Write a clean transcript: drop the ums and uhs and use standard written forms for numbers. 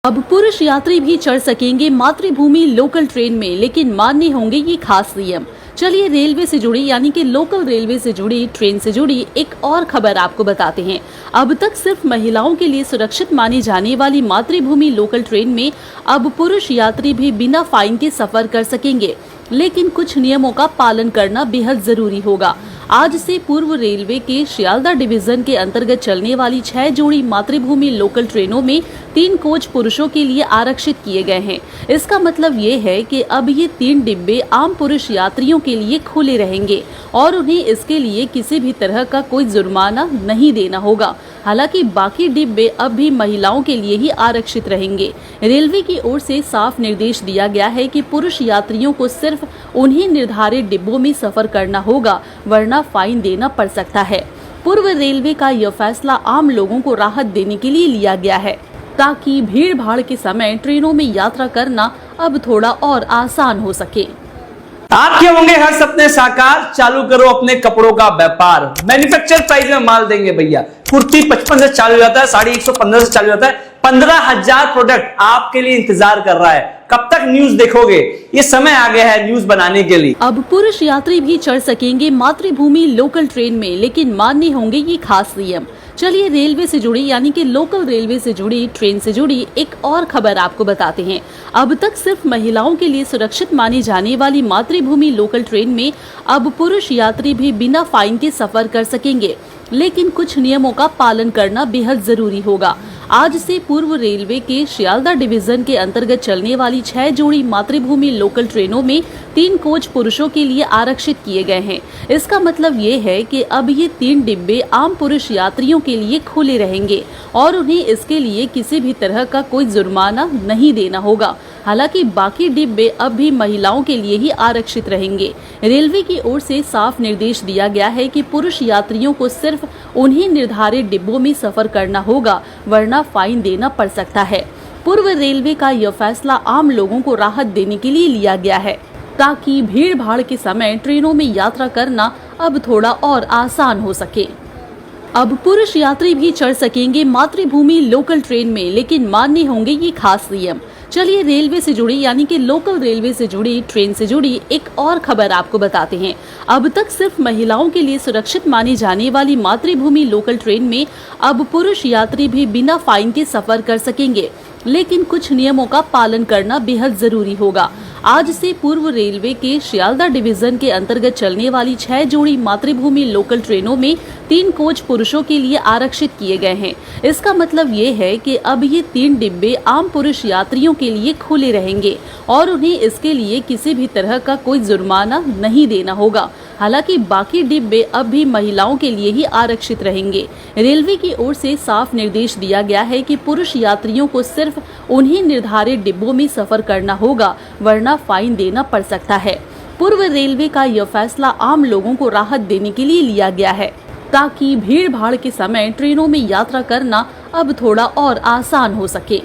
अब पुरुष यात्री भी चढ़ सकेंगे मातृभूमि लोकल ट्रेन में, लेकिन मान्य होंगे ये खास नियम। चलिए रेलवे से जुड़ी यानी कि लोकल रेलवे से जुड़ी ट्रेन से जुड़ी एक और खबर आपको बताते हैं। अब तक सिर्फ महिलाओं के लिए सुरक्षित मानी जाने वाली मातृभूमि लोकल ट्रेन में अब पुरुष यात्री भी बिना फाइन के सफर कर सकेंगे, लेकिन कुछ नियमों का पालन करना बेहद जरूरी होगा। आज से पूर्व रेलवे के शियालदा डिवीजन के अंतर्गत चलने वाली 6 जोड़ी मातृभूमि लोकल ट्रेनों में 3 कोच पुरुषों के लिए आरक्षित किए गए हैं। इसका मतलब ये है कि अब ये 3 डिब्बे आम पुरुष यात्रियों के लिए खुले रहेंगे और उन्हें इसके लिए किसी भी तरह का कोई जुर्माना नहीं देना होगा। हालांकि बाकी डिब्बे अब भी महिलाओं के लिए ही आरक्षित रहेंगे। रेलवे की ओर से साफ निर्देश दिया गया है कि पुरुष यात्रियों को सिर्फ उन्हीं निर्धारित डिब्बों में सफर करना होगा, वरना फाइन देना पड़ सकता है। पूर्व रेलवे का यह फैसला आम लोगों को राहत देने के लिए लिया गया है, ताकि भीड़ भाड़ के समय ट्रेनों में यात्रा करना अब थोड़ा और आसान हो सके। आपके होंगे हर सपने साकार, चालू करो अपने कपड़ों का व्यापार। मैन्युफैक्चर प्राइस में माल देंगे भैया। कुर्ती 55 से चालू हो जाता है, साड़ी 115 से चालू हो जाता है। 15,000 प्रोडक्ट आपके लिए इंतजार कर रहा है। कब तक न्यूज देखोगे? ये समय आ गया है न्यूज बनाने के लिए। अब पुरुष यात्री भी चढ़ सकेंगे मातृभूमि लोकल ट्रेन में, लेकिन मान्य होंगे ये खास नियम। चलिए रेलवे से जुड़ी यानी कि लोकल रेलवे से जुड़ी ट्रेन से जुड़ी एक और खबर आपको बताते हैं। अब तक सिर्फ महिलाओं के लिए सुरक्षित मानी जाने वाली मातृभूमि लोकल ट्रेन में अब पुरुष यात्री भी बिना फाइन के सफर कर सकेंगे, लेकिन कुछ नियमों का पालन करना बेहद जरूरी होगा। आज से पूर्व रेलवे के शियालदा डिवीजन के अंतर्गत चलने वाली 6 जोड़ी मातृभूमि लोकल ट्रेनों में 3 कोच पुरुषों के लिए आरक्षित किए गए हैं। इसका मतलब ये है कि अब ये 3 डिब्बे आम पुरुष यात्रियों के लिए खुले रहेंगे और उन्हें इसके लिए किसी भी तरह का कोई जुर्माना नहीं देना होगा। हालांकि बाकी डिब्बे अब भी महिलाओं के लिए ही आरक्षित रहेंगे। रेलवे की ओर से साफ निर्देश दिया गया है कि पुरुष यात्रियों को सिर्फ उन्हीं निर्धारित डिब्बों में सफर करना होगा, वरना फाइन देना पड़ सकता है। पूर्व रेलवे का यह फैसला आम लोगों को राहत देने के लिए लिया गया है, ताकि भीड़ भाड़ के समय ट्रेनों में यात्रा करना अब थोड़ा और आसान हो सके। अब पुरुष यात्री भी चढ़ सकेंगे मातृभूमि लोकल ट्रेन में, लेकिन मान्य होंगे ये खास नियम। चलिए रेलवे से जुड़ी यानी कि लोकल रेलवे से जुड़ी ट्रेन से जुड़ी एक और खबर आपको बताते हैं। अब तक सिर्फ महिलाओं के लिए सुरक्षित मानी जाने वाली मातृभूमि लोकल ट्रेन में अब पुरुष यात्री भी बिना फाइन के सफर कर सकेंगे, लेकिन कुछ नियमों का पालन करना बेहद जरूरी होगा। आज से पूर्व रेलवे के शियालदा डिवीजन के अंतर्गत चलने वाली 6 जोड़ी मातृभूमि लोकल ट्रेनों में 3 कोच पुरुषों के लिए आरक्षित किए गए हैं। इसका मतलब ये है कि अब ये 3 डिब्बे आम पुरुष यात्रियों के लिए खुले रहेंगे और उन्हें इसके लिए किसी भी तरह का कोई जुर्माना नहीं देना होगा। हालांकि बाकी डिब्बे अब भी महिलाओं के लिए ही आरक्षित रहेंगे। रेलवे की ओर से साफ निर्देश दिया गया है कि पुरुष यात्रियों को सिर्फ उन्हीं निर्धारित डिब्बों में सफर करना होगा, वरना फाइन देना पड़ सकता है। पूर्व रेलवे का यह फैसला आम लोगों को राहत देने के लिए लिया गया है, ताकि भीड़ भाड़ के समय ट्रेनों में यात्रा करना अब थोड़ा और आसान हो सके।